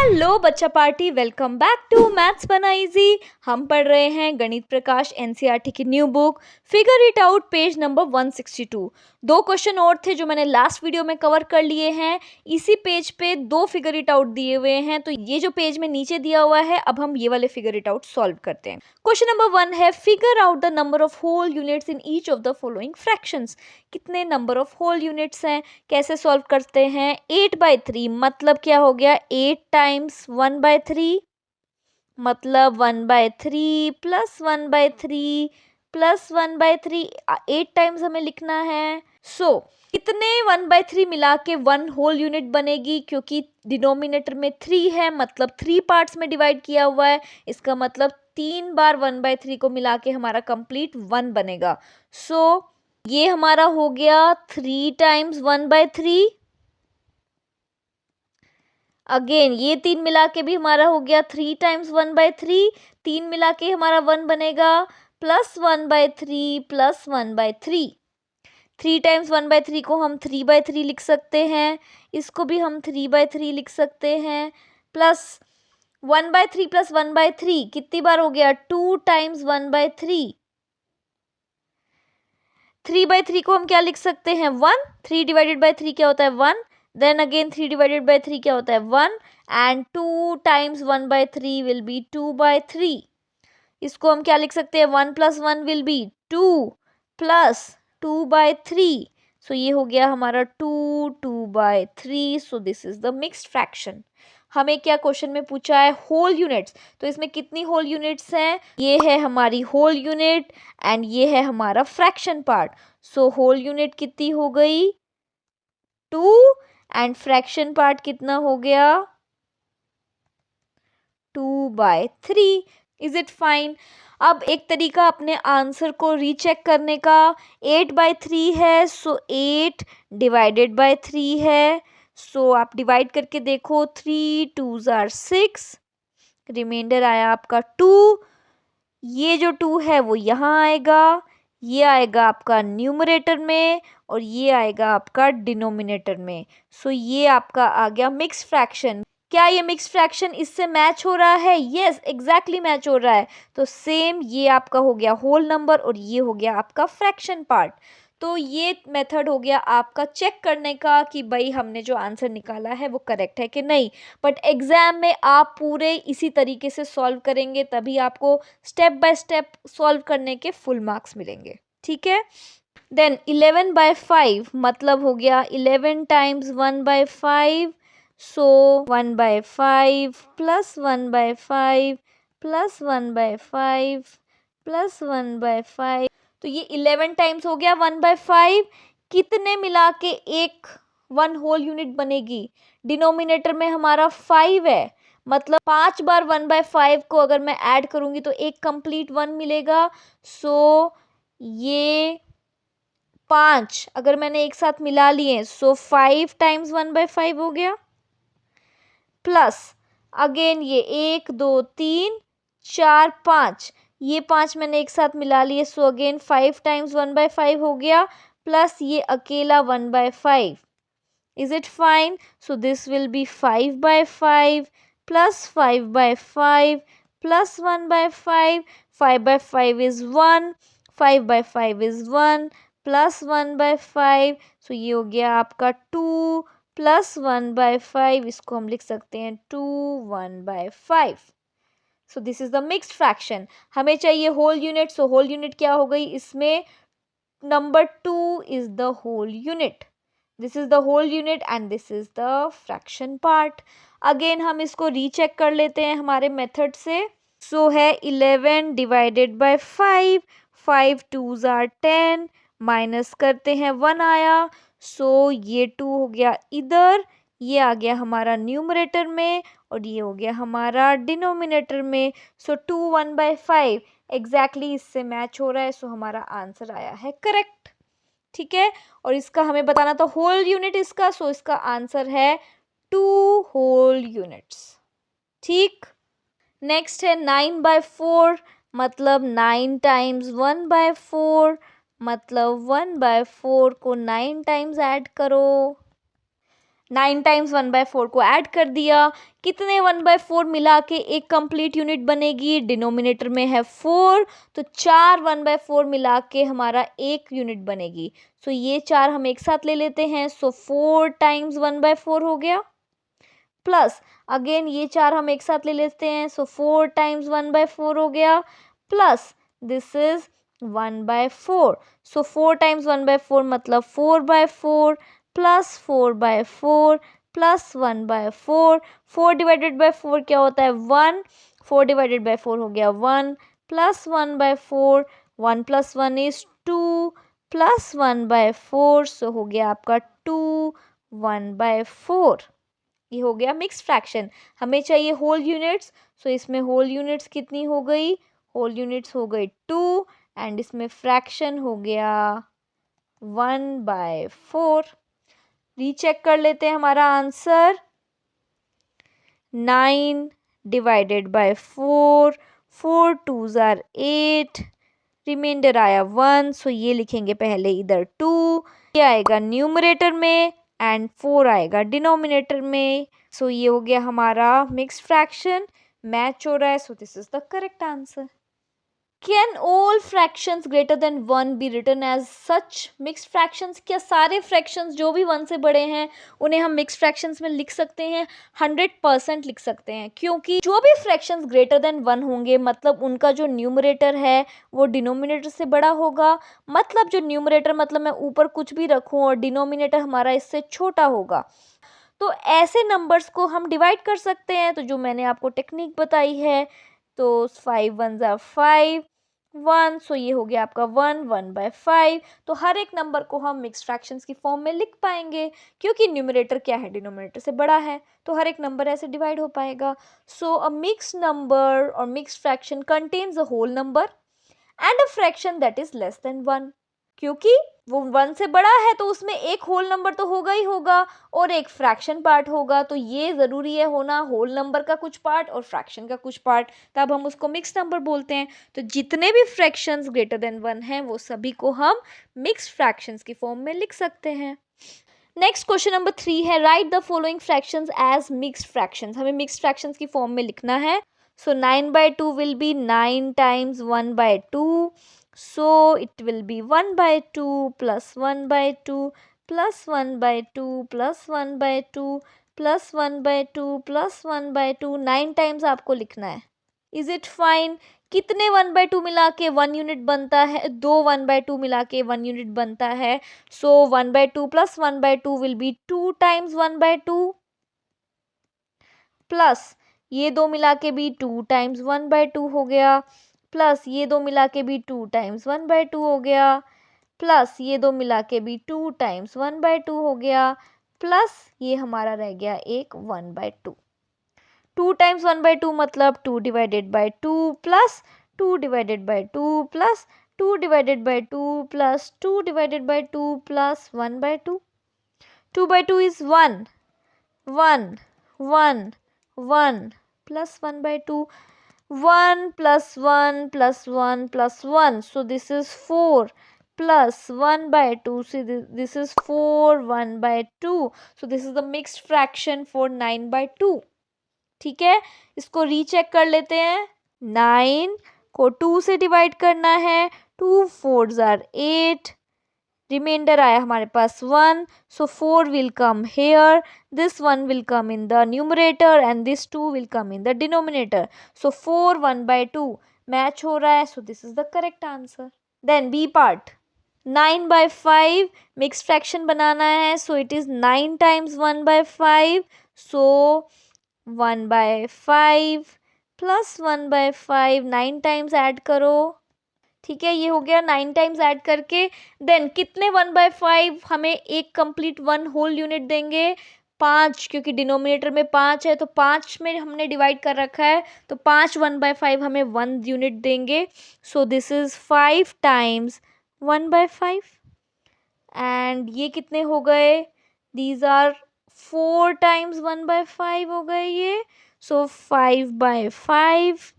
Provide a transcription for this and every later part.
Hello बच्चा party, welcome back to maths बना easy. हम पढ़ रहे हैं गणित प्रकाश एनसीईआरटी की new book figure it out page number 162। दो क्वेश्चन और थे जो मैंने लास्ट वीडियो में कवर कर लिए हैं। इसी पेज पे दो फिगर इट आउट दिए हुए हैं, तो ये जो पेज में नीचे दिया हुआ है, अब हम ये वाले फिगर इट आउट सॉल्व करते हैं। क्वेश्चन नंबर 1 है, figure out the number of whole units in each of the following fractions. कितने नंबर ऑफ होल यूनिट्स हैं, कैसे सॉल्व करते हैं। 8/3 मतलब क्या हो गया, 8 टाइम्स 1/3 मतलब 1/3 प्लस 1/3 प्लस 1/3। 8 टाइम्स हमें लिखना है। कितने 1/3 मिला के 1 होल यूनिट बनेगी, क्योंकि डिनोमिनेटर में 3 है, मतलब 3 पार्ट्स में डिवाइड किया हुआ है। इसका मतलब 3 बार 1/3 को मिला के हमारा कंप्लीट 1 बनेगा। ये हमारा हो गया 3 टाइम्स 1/3। अगेन ये 3 मिला के भी हमारा हो गया 3 टाइम्स 1/3। 3 मिला के हमारा 1 बनेगा प्लस 1/3 प्लस 1/3। 3 टाइम्स 1/3 को हम 3/3 लिख सकते हैं, इसको भी हम 3/3 लिख सकते हैं। प्लस 1/3 प्लस 1/3 कितनी बार हो गया, 2 टाइम्स 1/3। 3/3 को हम क्या लिख सकते हैं, 1। 3 डिवाइडेड बाई 3 क्या होता है, 1। देन अगेन 3 डिवाइडेड बाई 3 क्या होता है, 1। And 2 times 1/3 will be 2/3। इसको हम क्या लिख सकते हैं, 1 प्लस 1 विल बी 2 प्लस 2/3। सो ये हो गया हमारा 2/3। सो this is the mixed fraction. हमें क्या क्वेश्चन में पूछा है, होल यूनिट्स। तो इसमें कितनी होल यूनिट्स हैं, ये है हमारी होल यूनिट एंड ये है हमारा fraction part. So whole unit कितनी हो गई, 2, एंड फ्रैक्शन पार्ट कितना हो गया, 2/3। Is it fine. अब एक तरीका अपने आंसर को रीचेक करने का, 8/3 है, सो 8 डिवाइडेड बाय 3 है। सो आप डिवाइड करके देखो, 3 2s are 6, रिमाइंडर आया आपका 2। ये जो 2 है वो यहाँ आएगा, ये आएगा आपका न्यूमरेटर में और ये आएगा आपका डिनोमिनेटर में। सो ये आपका आ गया मिक्स फ्रैक्शन। क्या ये मिक्स फ्रैक्शन इससे मैच हो रहा है, यस एग्जैक्टली मैच हो रहा है। तो सेम ये आपका हो गया होल नंबर और ये हो गया आपका फ्रैक्शन पार्ट। तो ये मेथड हो गया आपका चेक करने का कि भाई हमने जो आंसर निकाला है वो करेक्ट है कि नहीं। बट एग्जाम में आप पूरे इसी तरीके से सॉल्व करेंगे, तभी आपको स्टेप बाय स्टेप सॉल्व करने के फुल मार्क्स मिलेंगे, ठीक है। देन 11/5 मतलब हो गया 11 times 1/5। So 1/5 plus 1/5 plus 1/5 plus 1/5। तो ये 11 टाइम्स हो गया 1/5। कितने मिला के एक 1 होल यूनिट बनेगी, डिनोमिनेटर में हमारा 5 है, मतलब 5 बार 1/5 को अगर मैं ऐड करूंगी तो एक कंप्लीट 1 मिलेगा। सो ये 5 अगर मैंने एक साथ मिला लिए, सो 5 टाइम्स 1/5 हो गया, प्लस अगेन ये 1 2 3 4 5, ये 5 मैंने एक साथ मिला लिए, सो अगेन 5 टाइम्स 1/5 हो गया, प्लस ये अकेला 1/5। Is it fine. So this will be 5/5 plus 5/5 plus 1/5। 5/5 is 1, 5/5 is 1 plus 1/5। सो ये हो गया आपका 2 प्लस 1/5। इसको हम लिख सकते हैं 2 1/5। So this is the mixed fraction. हमें चाहिए whole unit. So whole unit क्या हो गई, इसमें number 2 is the whole unit. This is the whole unit and this is the fraction part. Again हम इसको रीचेक कर लेते हैं हमारे मेथड से। सो है 11 divided by 5, 5 2s are 10, minus करते हैं 1 आया। सो ये 2 हो गया इधर, ये आ गया हमारा न्यूमरेटर में और ये हो गया हमारा डिनोमिनेटर में। सो 2 1/5 एग्जैक्टली इससे मैच हो रहा है। सो हमारा आंसर आया है करेक्ट, ठीक है। और इसका हमें बताना था होल यूनिट इसका, सो इसका आंसर है 2 होल यूनिट्स, ठीक। नेक्स्ट है 9/4 मतलब 9 टाइम्स 1/4 मतलब 1/4 को 9 टाइम्स ऐड करो। 9 टाइम्स 1/4 को ऐड कर दिया, कितने 1/4 मिला के एक कंप्लीट यूनिट बनेगी, डिनोमिनेटर में है 4, तो 4 1/4 मिला के हमारा एक यूनिट बनेगी। सो ये 4 हम एक साथ ले लेते हैं, सो 4 टाइम्स 1/4 हो गया, प्लस अगेन ये 4 हम एक साथ ले लेते हैं, सो 4 टाइम्स 1/4 हो गया, plus this is 1/4, so 4 times 1/4 मतलब 4/4 प्लस 4/4 प्लस 1/4, 4 डिवाइडेड बाय 4 क्या होता है 1, 4 डिवाइडेड बाय 4 हो गया 1 प्लस 1/4, 1 प्लस 1 इज 2 प्लस 1/4, सो हो गया आपका 2 1/4। ये हो गया मिक्स फ्रैक्शन। हमें चाहिए होल यूनिट्स, सो इसमें होल यूनिट्स कितनी हो गई, होल यूनिट्स हो गई 2 एंड इसमें फ्रैक्शन हो गया 1/4। रीचेक कर लेते हैं हमारा answer, 9 divided by 4, 4 2s are 8, reminder आया 1, सो ये लिखेंगे पहले इधर 2, ये आएगा न्यूमरेटर में एंड 4 आएगा डिनोमिनेटर में। सो ये हो गया हमारा मिक्स फ्रैक्शन, मैच हो रहा है, so this is the correct answer. Can all fractions greater than 1 be written as such mixed fractions? क्या सारे फ्रैक्शंस जो भी 1 से बड़े हैं उन्हें हम मिक्स्ड फ्रैक्शंस में लिख सकते हैं? 100% लिख सकते हैं, क्योंकि जो भी फ्रैक्शंस ग्रेटर देन 1 होंगे मतलब उनका जो न्यूमरेटर है वो डिनोमिनेटर से बड़ा होगा, मतलब जो न्यूमरेटर मतलब मैं ऊपर कुछ भी रखूं और डिनोमिनेटर हमारा इससे छोटा होगा। तो ऐसे नंबर्स को हम डिवाइड कर सकते हैं, तो जो मैंने आपको टेक्निक बताई है, तो 5 1s आर 5 1, सो ये हो गया आपका 1/5। तो हर एक नंबर को हम मिक्स फ्रैक्शंस की फॉर्म में लिख पाएंगे, क्योंकि न्यूमरेटर क्या है, डिनोमिनेटर से बड़ा है, तो हर एक नंबर ऐसे डिवाइड हो पाएगा। सो अ मिक्स नंबर और mix fraction contains a whole number and a fraction that is less than 1, क्योंकि वो 1 से बड़ा है तो उसमें एक होल नंबर तो होगा ही होगा और एक फ्रैक्शन पार्ट होगा, तो ये ज़रूरी है होना होल नंबर का कुछ पार्ट और फ्रैक्शन का कुछ पार्ट, तब हम उसको मिक्स नंबर बोलते हैं। तो जितने भी फ्रैक्शंस ग्रेटर देन 1 हैं वो सभी को हम मिक्स्ड फ्रैक्शंस की फॉर्म में लिख सकते हैं। नेक्स्ट क्वेश्चन नंबर 3 है, write the following fractions as mixed fractions. हमें मिक्स्ड फ्रैक्शंस की फॉर्म में लिखना है। So 9/2 will be 9 times 1/2, so it will be 1/2 plus 1/2 plus 1/2 plus 1/2 plus 1/2 plus 1/2, 9 times आपको लिखना है। Is it fine? कितने 1/2 मिला के 1 यूनिट बनता है, दो 1/2 मिला के 1 यूनिट बनता है, सो 1/2 plus 1/2 will be 2 times 1/2 plus ये दो मिला के भी 2 टाइम्स 1/2 हो गया, प्लस ये दो मिला के भी 2 टाइम्स 1/2 हो गया, प्लस ये दो मिला के भी 2 टाइम्स 1/2 हो गया, प्लस ये हमारा रह गया एक 1/2। 2 टाइम्स 1/2 मतलब 2 divided by 2 plus 2 divided by 2 plus 2 divided by 2 plus 2 divided by 2 plus 1/2। 2/2 is 1 1 1 1 plus 1/2, 1 plus 1 plus 1 plus 1, so this is 4 plus 1/2, see this is 4 1/2, so this is the mixed fraction for 9/2। ठीक है, इसको recheck कर लेते हैं। 9 को 2 से divide करना है, 2 4s are 8, रिमाइंडर आया हमारे पास 1, so 4 will come here, this 1 will come in the numerator and this 2 will come in the denominator, so 4 1/2 match हो रहा है, so this is the correct answer. Then B part, 9/5 mix fraction बनाना है, so it is 9 times 1/5, so 1/5 plus 1/5, 9 times add करो, ठीक है, ये हो गया 9 टाइम्स ऐड करके। देन कितने 1/5 हमें एक कंप्लीट 1 होल यूनिट देंगे, 5, क्योंकि डिनोमिनेटर में 5 है तो 5 में हमने डिवाइड कर रखा है, तो 5 1/5 हमें 1 यूनिट देंगे, सो दिस इज 5 टाइम्स 1/5 एंड ये कितने हो गए, दीज आर 4 टाइम्स 1/5 हो गए ये, सो 5/5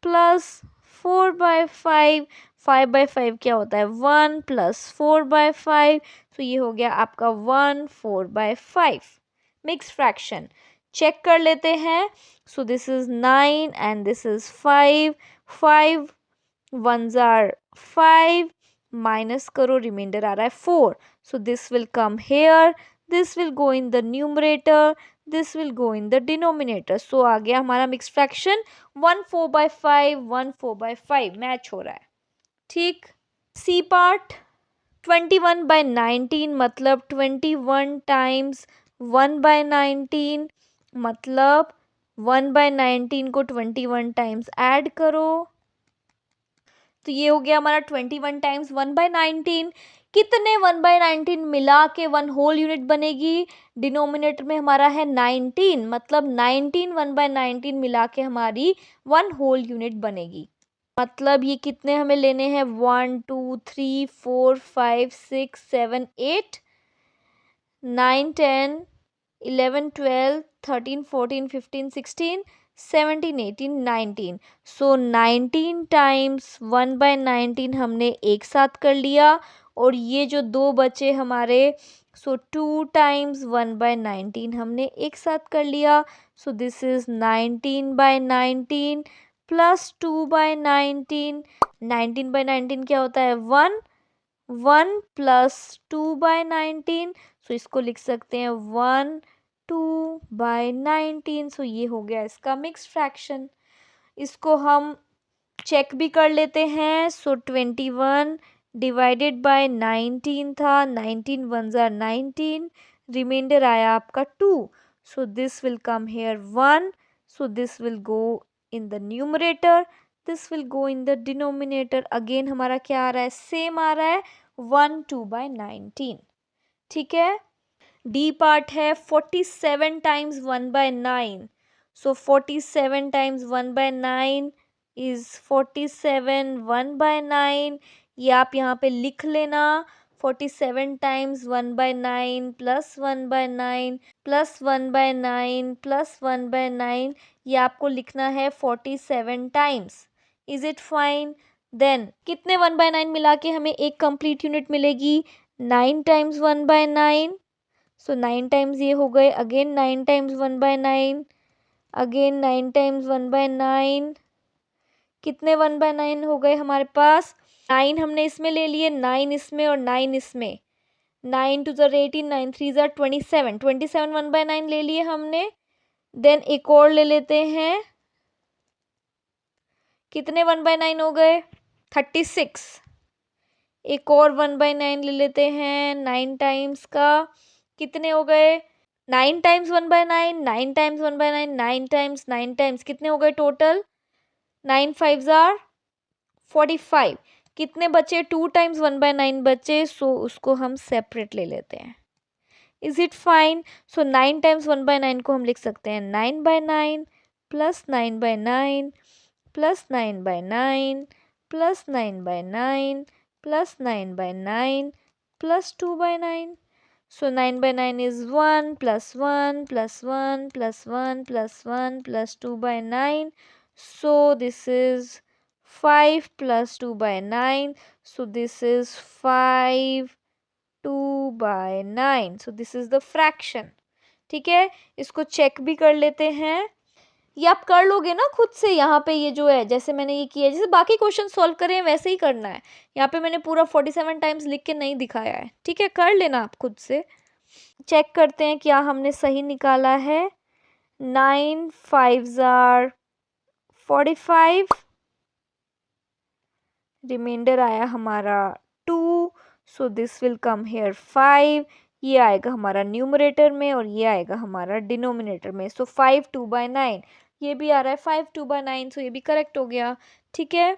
प्लस 4/5 5/5 क्या होता है 1 प्लस 4/5, तो ये हो गया आपका 1 4/5 मिक्स फ्रैक्शन। चेक कर लेते हैं। So this is 9 and this is 5, 5 ones are 5, minus करो, रिमाइंडर आ रहा है 4, so this will come here, this will go in the numerator, this will go in the denominator. So आ गया हमारा मिक्स फ्रैक्शन 1 4/5, 1 4/5 मैच हो रहा है। ठीक। सी पार्ट 21/19 मतलब 21 टाइम्स 1/19 मतलब 1/19 को 21 टाइम्स ऐड करो, तो ये हो गया हमारा 21 टाइम्स 1/19। कितने 1/19 मिला के 1 होल यूनिट बनेगी? डिनोमिनेटर में हमारा है 19, मतलब 19 1/19 मिला के हमारी 1 होल यूनिट बनेगी। मतलब ये कितने हमें लेने हैं 1 2 3 4 5 6 7 8 9 10 11 12 13 14 15 16 17 18 19। सो 19 टाइम्स 1/19 हमने एक साथ कर लिया, और ये जो दो बचे हमारे, सो 2 टाइम्स 1/19 हमने एक साथ कर लिया। सो दिस इज 19/19 प्लस 2/19। 19/19 क्या होता है 1, 1 प्लस 2/19, सो इसको लिख सकते हैं 1 2/19। सो ये हो गया इसका मिक्स फ्रैक्शन। इसको हम चेक भी कर लेते हैं। सो 21 डिवाइडेड बाय 19 था, 19 वंस आर 19, रिमाइंडर आया आपका 2, सो this will come hair 1, so this will go in the numerator, this will go in the denominator. Again हमारा क्या आ रहा है, सेम आ रहा है 1 2/19। ठीक है। डी पार्ट है 47 टाइम्स 1/9, सो 47 टाइम्स 1/9 इज 47 1/9। ये आप यहाँ पे लिख लेना। 47 टाइम्स 1/9 प्लस 1/9 प्लस 1/9 प्लस 1/9, ये आपको लिखना है 47 times. Is it fine? Then कितने 1/9 मिला के हमें एक कंप्लीट यूनिट मिलेगी? 9 टाइम्स 1/9, सो 9 टाइम्स ये हो गए, अगेन 9 टाइम्स 1/9, अगेन 9 टाइम्स 1/9। कितने 1/9 हो गए हमारे पास? 9 हमने इसमें ले लिए, 9 इसमें और 9 इसमें। 9 2 ज़र 18, 9 3 ज़र 27, 27 1/9 ले लिए हमने। देन एक और ले लेते हैं। कितने 1/9 हो गए? 36। एक और 1/9 ले लेते हैं 9 टाइम्स का। कितने हो गए? 9 टाइम्स 1/9, 9 टाइम्स 1/9, 9 टाइम्स 9 टाइम्स, कितने हो गए टोटल? 9 5 ज़ार 45। कितने बचे? 2 टाइम्स 1/9 बचे, सो उसको हम सेपरेट ले लेते हैं। Is it fine? So 9 times 1/9 को हम लिख सकते हैं 9/9 plus 9/9 plus 9/9 plus 9/9 plus 9/9 plus 2/9। So 9/9 is 1 plus 1 plus 1 plus 1 plus 1 plus 2/9. So this is 5 plus 2/9. So this is 5 2/9. So this is the fraction. ठीक है, इसको चेक भी कर लेते हैं। ये आप कर लोगे ना खुद से। यहाँ पे ये जो है, जैसे मैंने ये किया, जैसे बाकी क्वेश्चन सॉल्व करें वैसे ही करना है। यहाँ पे मैंने पूरा 47 टाइम्स लिख के नहीं दिखाया है। ठीक है, कर लेना आप खुद से। चेक करते हैं क्या हमने सही निकाला है। 9 5 ज़ार 45, रिमाइंडर आया हमारा 2, सो दिस विल कम हेयर 5। ये आएगा हमारा न्यूमरेटर में और ये आएगा हमारा डिनोमिनेटर में। सो 5 2/9, ये भी आ रहा है 5 2/9, सो ये भी करेक्ट हो गया। ठीक है।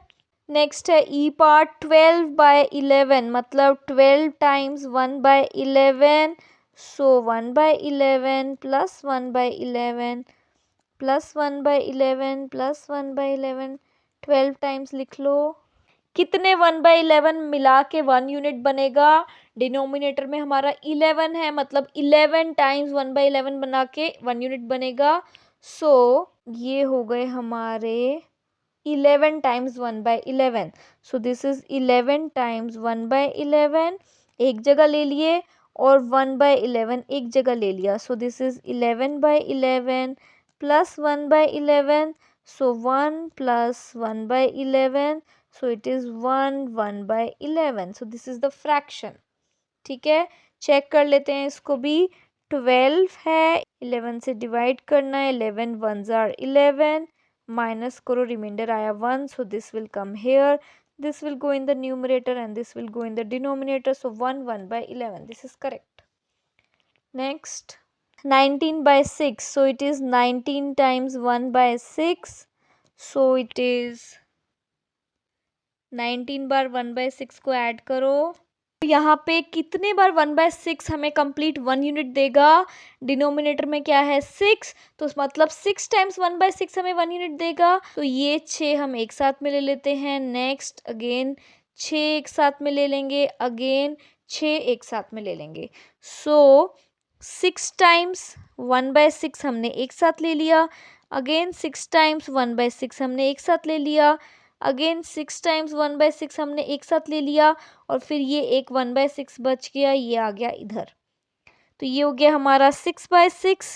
नेक्स्ट है ई पार्ट 12/11 मतलब 12 टाइम्स 1/11, सो 1/11 प्लस 1/11 प्लस 1/11 प्लस 1/11, 12 टाइम्स लिख लो। कितने 1/11 मिला के 1 यूनिट बनेगा? डिनोमिनेटर में हमारा 11 है, मतलब 11 टाइम्स 1/11 बना के 1 यूनिट बनेगा। सो ये हो गए हमारे 11 times 1 by 11. So this is 11 times 1 by 11, एक जगह ले लिए, और 1 by 11 एक जगह ले लिया. So this is 11 by 11 plus 1 by 11. So 1 plus 1 by 11. So it is 1 by 11. So this is the fraction. ठीक है, चेक कर लेते हैं इसको भी. 12 है, 11 से डिवाइड करना है, 11 1s are 11, माइनस करो, रिमाइंडर आया 1. सो this will come hair, this will go in the numerator and this will go in the denominator. So 1 by 11, this is correct. Next, 19 by 6. So it is 19 times 1 by 6. So it is 19 bar 1 by 6 को add करो. यहाँ पे कितने बार 1 by 6 हमें complete 1 unit देगा. Denominator में क्या है 6, तो मतलब 6 टाइम्स 1 by 6 हमें 1 यूनिट देगा. तो ये 6 हम एक साथ में ले लेते हैं. नेक्स्ट अगेन 6 एक साथ में ले लेंगे, अगेन 6 एक साथ में ले लेंगे. सो 6 टाइम्स 1 by 6 हमने एक साथ ले लिया, अगेन 6 टाइम्स 1 by 6 हमने एक साथ ले लिया, अगेन 6 टाइम्स 1 by 6 हमने एक साथ ले लिया, और फिर ये एक 1 by 6 बच गया, ये आ गया इधर. तो ये हो गया हमारा 6 by 6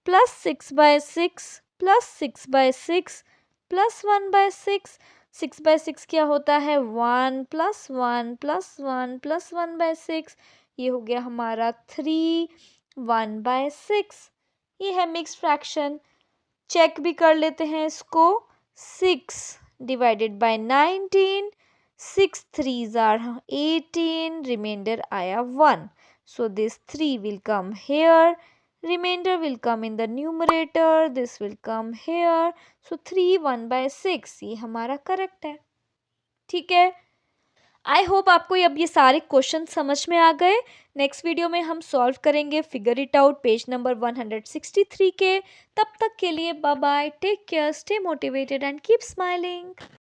plus 6 by 6 plus 6 by 6 plus 1 by 6. 6 by 6 क्या होता है 1 प्लस 1 प्लस 1 प्लस 1 by 6. ये हो गया हमारा 3 1 by 6. ये है मिक्स्ड फ्रैक्शन. चेक भी कर लेते हैं इसको. 6 divided by 19, 6 3s are 18, remainder आया 1. So this 3 will come here, remainder will come in the numerator, this will come here. So 3 1 by 6, ये हमारा करेक्ट है. ठीक है, आई होप आपको अब ये सारे क्वेश्चन समझ में आ गए. नेक्स्ट वीडियो में हम सॉल्व करेंगे figure it out page number 163 के. तब तक के लिए bye bye, take care, stay motivated and keep smiling.